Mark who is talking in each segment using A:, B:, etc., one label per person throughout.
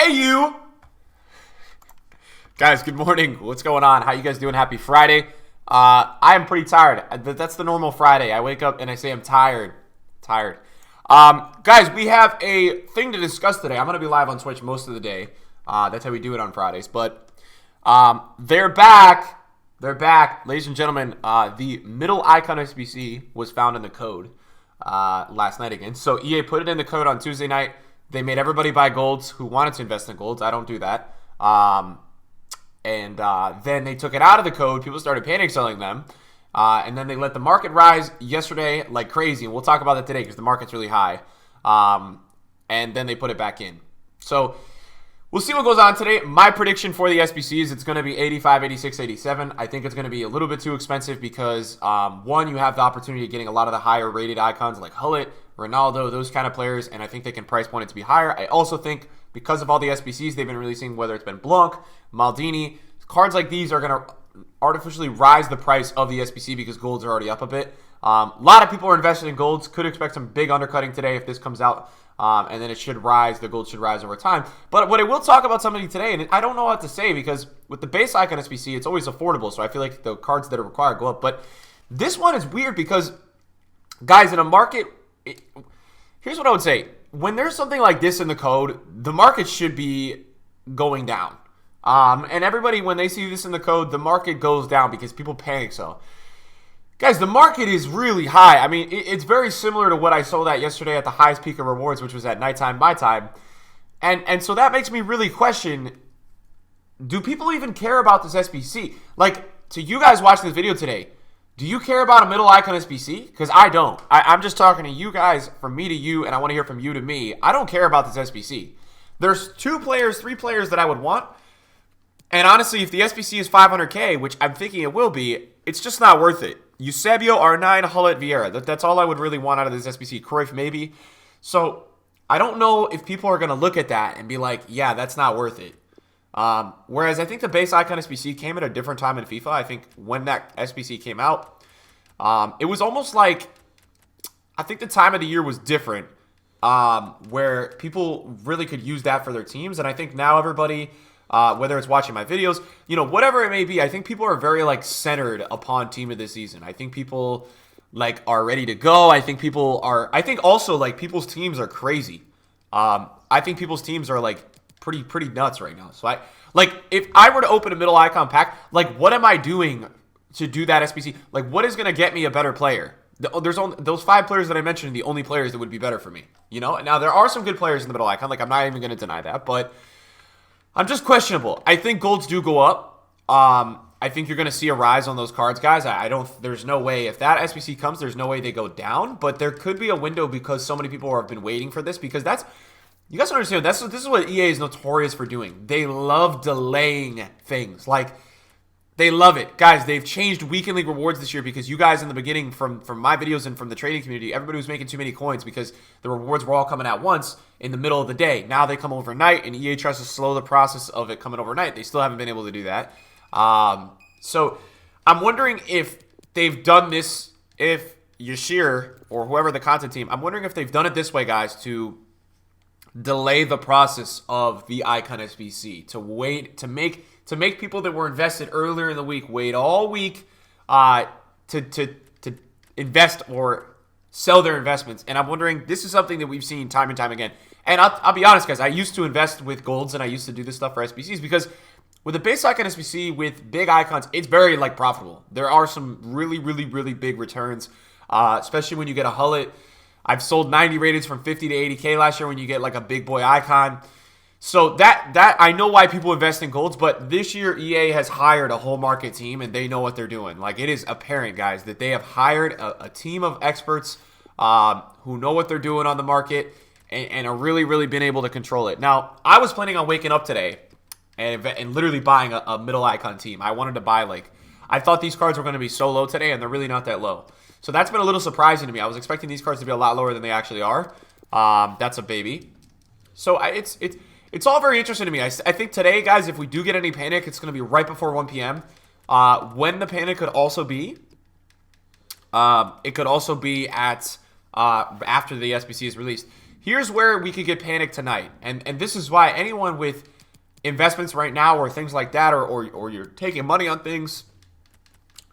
A: Hey, you! Guys, good morning. What's going on? How you guys doing? Happy Friday. I am pretty tired. That's the normal Friday. I wake up and I say I'm tired. Guys, we have a thing to discuss today. I'm going to be live on Twitch most of the day. That's how we do it on Fridays. But they're back. They're back. Ladies and gentlemen, the middle Icon SBC was found in the code last night again. So EA put it in the code on Tuesday night. They made everybody buy golds who wanted to invest in golds. I don't do that. And then they took it out of the code. People started panic selling them. And then they let the market rise yesterday like crazy. And we'll talk about that today because the market's really high. And then they put it back in. So we'll see what goes on today. My prediction for the SBC is it's going to be 85, 86, 87. I think it's going to be a little bit too expensive because, one, you have the opportunity of getting a lot of the higher rated icons like Hullet, Ronaldo, those kind of players, and I think they can price point it to be higher. I also think because of all the SBCs they've been releasing, whether it's been Blanc, Maldini, cards like these are going to artificially rise the price of the SBC because golds are already up a bit. A lot of people are invested in golds. Could expect some big undercutting today if this comes out. And then it should rise. The gold should rise over time. But what I will talk about somebody today, and I don't know what to say because with the base Icon SBC, it's always affordable. So I feel like the cards that are required go up. But this one is weird because, guys, in a market, here's what I would say. When there's something like this in the code, the market should be going down. And everybody, when they see this in the code, the market goes down because people panic sell. Guys, the market is really high. I mean, it's very similar to what I sold at yesterday at the highest peak of rewards, which was at nighttime, my time. And so that makes me really question, do people even care about this SBC? Like, to you guys watching this video today, do you care about a middle Icon SBC? Because I don't. I'm just talking to you guys, from me to you, and I want to hear from you to me. I don't care about this SBC. There's 2 players, 3 players that I would want. And honestly, if the SBC is 500K, which I'm thinking it will be, it's just not worth it. Eusebio, R9, Hullet, Vieira. That's all I would really want out of this SBC. Cruyff, maybe. So I don't know if people are going to look at that and be like, yeah, that's not worth it. Whereas I think the base Icon SBC came at a different time in FIFA. I think when that SBC came out, it was almost like, I think the time of the year was different, where people really could use that for their teams. And I think now everybody, whether it's watching my videos, you know, whatever it may be, I think people are very like centered upon team of the season. I think people like are ready to go. I think also like people's teams are crazy. I think people's teams are like pretty nuts right now. So if I were to open a middle icon pack, like what am I doing to do that SBC? Like what is going to get me a better player? There's only those 5 players that I mentioned are the only players that would be better for me. You know, now there are some good players in the middle icon. Like I'm not even going to deny that, but I'm just questionable. I think golds do go up. I think you're going to see a rise on those cards, guys. There's no way. If that SBC comes, there's no way they go down. But there could be a window because so many people have been waiting for this. Because you guys don't understand, this is what EA is notorious for doing. They love delaying things. Like, they love it. Guys, they've changed weekend league rewards this year because you guys in the beginning, from my videos and from the trading community, everybody was making too many coins because the rewards were all coming at once in the middle of the day. Now they come overnight, and EA tries to slow the process of it coming overnight. They still haven't been able to do that. So I'm wondering if they've done this, if Yashir or whoever the content team, I'm wondering if they've done it this way, guys, to delay the process of the Icon SBC, to make people that were invested earlier in the week wait all week to invest or sell their investments. And I'm wondering, this is something that we've seen time and time again. And I'll be honest, guys, I used to invest with golds and I used to do this stuff for SBCs because with a base Icon SBC with big icons, it's very like profitable. There are some really, really, really big returns, especially when you get a Hullet. I've sold 90 rateds from 50 to 80K last year when you get like a big boy icon. So that I know why people invest in golds, but this year EA has hired a whole market team and they know what they're doing. Like, it is apparent, guys, that they have hired a team of experts who know what they're doing on the market and are really, really been able to control it. Now, I was planning on waking up today and literally buying a middle icon team. I wanted to buy, I thought these cards were going to be so low today, and they're really not that low. So that's been a little surprising to me. I was expecting these cards to be a lot lower than they actually are. That's a baby. So it's all very interesting to me. I think today, guys, if we do get any panic, it's going to be right before 1 p.m. When the panic could also be, it could also be at after the SBC is released. Here's where we could get panicked tonight. And this is why anyone with investments right now or things like that, or you're taking money on things,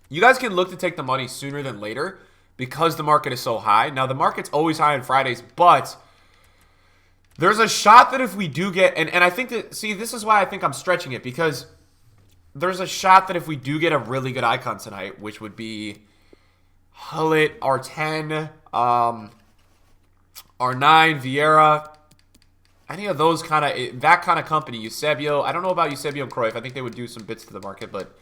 A: you guys can look to take the money sooner than later because the market is so high. Now, the market's always high on Fridays, but there's a shot that if we do get, and I think that, see, this is why I think I'm stretching it, because there's a shot that if we do get a really good icon tonight, which would be Hullet, R10, R9, Vieira, any of those kind of, that kind of company, Eusebio. I don't know about Eusebio and Cruyff. I think they would do some bits to the market, but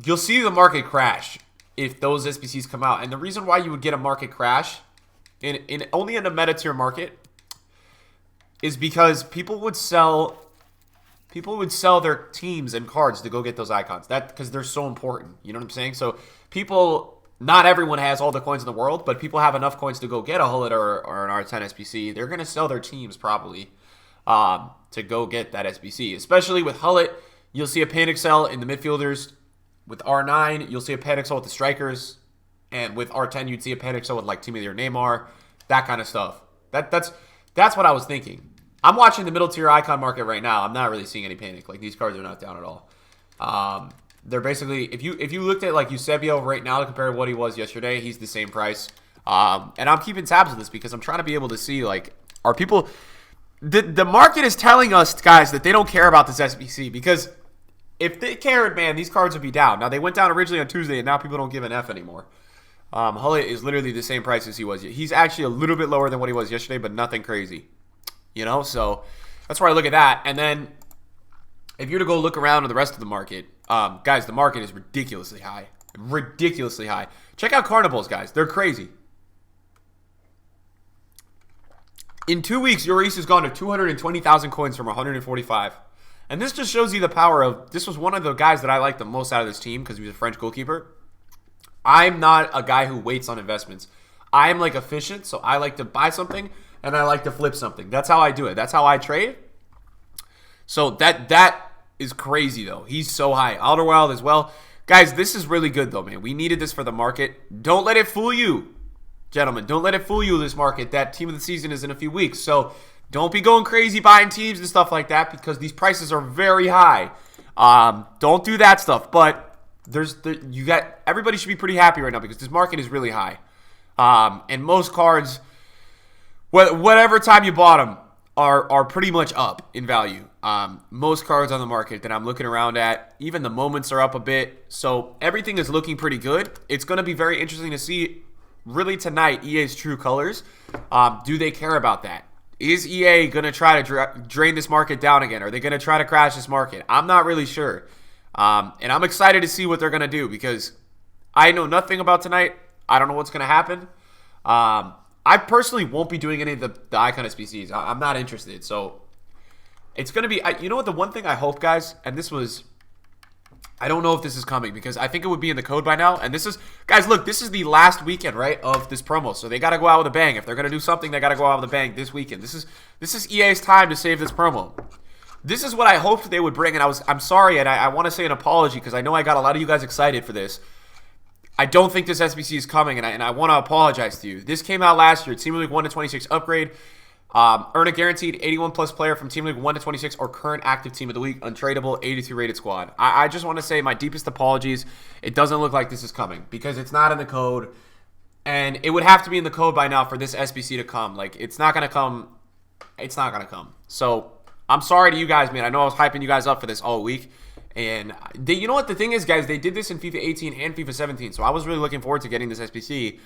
A: you'll see the market crash if those SBCs come out. And the reason why you would get a market crash in only in a meta tier market is because people would sell their teams and cards to go get those icons. That because they're so important. You know what I'm saying? So people, not everyone has all the coins in the world, but people have enough coins to go get a Hullet or an R10 SBC. They're going to sell their teams probably to go get that SBC. Especially with Hullet, you'll see a panic sell in the midfielders. With R9, you'll see a panic sell with the strikers. And with R10, you'd see a panic sell with like Team of the Year Neymar. That kind of stuff. That's what I was thinking. I'm watching the middle tier icon market right now. I'm not really seeing any panic. Like, these cards are not down at all. They're basically, if you looked at like Eusebio right now to compare to what he was yesterday, he's the same price. And I'm keeping tabs of this because I'm trying to be able to see, like, are people, the market is telling us, guys, that they don't care about this SBC, because if they cared, man, these cards would be down. Now, they went down originally on Tuesday, and now people don't give an F anymore. Hullet is literally the same price as he was. He's actually a little bit lower than what he was yesterday, but nothing crazy. You know, so that's where I look at that. And then if you're to go look around at the rest of the market, guys, the market is ridiculously high. Ridiculously high. Check out Carnivals, guys. They're crazy. In 2 weeks, Lloris has gone to 220,000 coins from 145. And this just shows you the power of, this was one of the guys that I liked the most out of this team because he was a French goalkeeper. I'm not a guy who waits on investments. I'm like efficient, so I like to buy something and I like to flip something. That's how I do it. That's how I trade. So that is crazy, though. He's so high. Alderweireld as well. Guys, this is really good, though, man. We needed this for the market. Don't let it fool you, gentlemen. Don't let it fool you, this market. That team of the season is in a few weeks. So don't be going crazy buying teams and stuff like that because these prices are very high. Don't do that stuff. But everybody should be pretty happy right now because this market is really high. And most cards, whatever time you bought them, are pretty much up in value. Most cards on the market that I'm looking around at, even the moments are up a bit. So everything is looking pretty good. It's going to be very interesting to see, really tonight, EA's true colors. Do they care about that? Is EA going to try to drain this market down again? Are they going to try to crash this market? I'm not really sure. And I'm excited to see what they're going to do because I know nothing about tonight. I don't know what's going to happen. I personally won't be doing any of the Icon SBCs. I'm not interested. So it's going to be, you know what, the one thing I hope, guys, and this was, I don't know if this is coming because I think it would be in the code by now. And this is, guys, look, this is the last weekend, right, of this promo. So they got to go out with a bang. If they're going to do something, they got to go out with a bang this weekend. This is EA's time to save this promo. This is what I hoped they would bring. And I'm sorry, and I want to say an apology because I know I got a lot of you guys excited for this. I don't think this SBC is coming, and I want to apologize to you. This came out last year. Team League 1 to 26 upgrade. Earn a guaranteed 81-plus player from Team League 1 to 26 or current active team of the week. Untradeable, 82 rated squad. I just want to say my deepest apologies. It doesn't look like this is coming because it's not in the code, and it would have to be in the code by now for this SBC to come. Like, it's not going to come. It's not going to come. So I'm sorry to you guys, man. I know I was hyping you guys up for this all week. And you know what the thing is, guys? They did this in FIFA 18 and FIFA 17, so I was really looking forward to getting this SBC.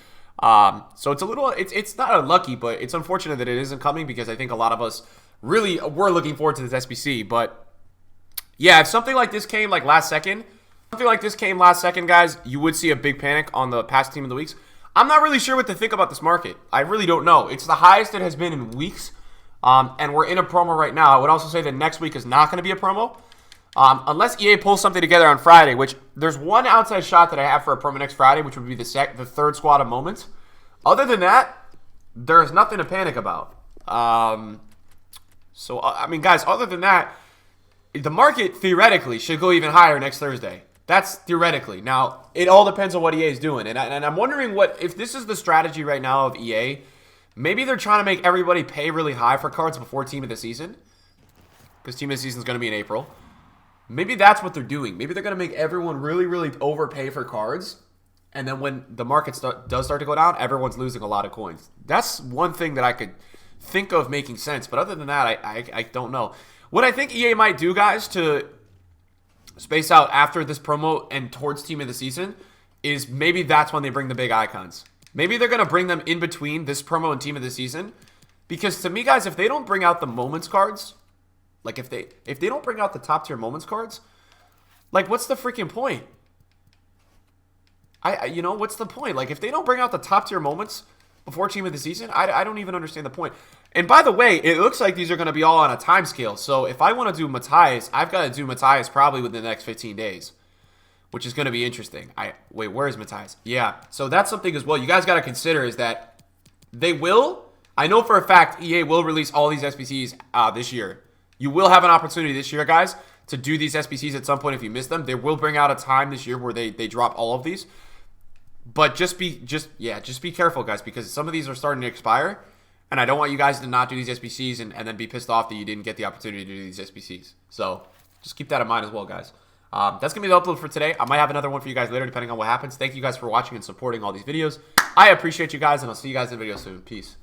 A: So it's a little, it's not unlucky, but it's unfortunate that it isn't coming because I think a lot of us really were looking forward to this SBC. But yeah, if something like this came like last second, guys, you would see a big panic on the past team of the weeks. I'm not really sure what to think about this market. I really don't know. It's the highest it has been in weeks, and we're in a promo right now. I would also say that next week is not going to be a promo. Unless EA pulls something together on Friday, which there's one outside shot that I have for a promo next Friday, which would be the third squad of moments. Other than that, there's nothing to panic about. So, I mean, guys, other than that, the market theoretically should go even higher next Thursday. That's theoretically. Now, it all depends on what EA is doing. And I'm wondering if this is the strategy right now of EA, Maybe they're trying to make everybody pay really high for cards before Team of the Season. Because Team of the Season is going to be in April. Maybe that's what they're doing. Maybe they're going to make everyone really, really overpay for cards. And then when the market does start to go down, everyone's losing a lot of coins. That's one thing that I could think of making sense. But other than that, I don't know. What I think EA might do, guys, to space out after this promo and towards Team of the Season is maybe that's when they bring the big icons. Maybe they're going to bring them in between this promo and Team of the Season. Because to me, guys, if they don't bring out the Moments cards, like if they don't bring out the top tier Moments cards, like what's the freaking point? You know, what's the point? Like if they don't bring out the top tier Moments before Team of the Season, I don't even understand the point. And by the way, it looks like these are going to be all on a time scale. So if I want to do Matthias, I've got to do Matthias probably within the next 15 days. Which is going to be interesting. Wait, where is Matthias? Yeah, so that's something as well. You guys got to consider is that they will. I know for a fact EA will release all these SBCs this year. You will have an opportunity this year, guys, to do these SBCs at some point if you miss them. They will bring out a time this year where they drop all of these. But just be careful, guys, because some of these are starting to expire. And I don't want you guys to not do these SBCs and then be pissed off that you didn't get the opportunity to do these SBCs. So just keep that in mind as well, guys. That's going to be the upload for today. I might have another one for you guys later, depending on what happens. Thank you guys for watching and supporting all these videos. I appreciate you guys, and I'll see you guys in the video soon. Peace.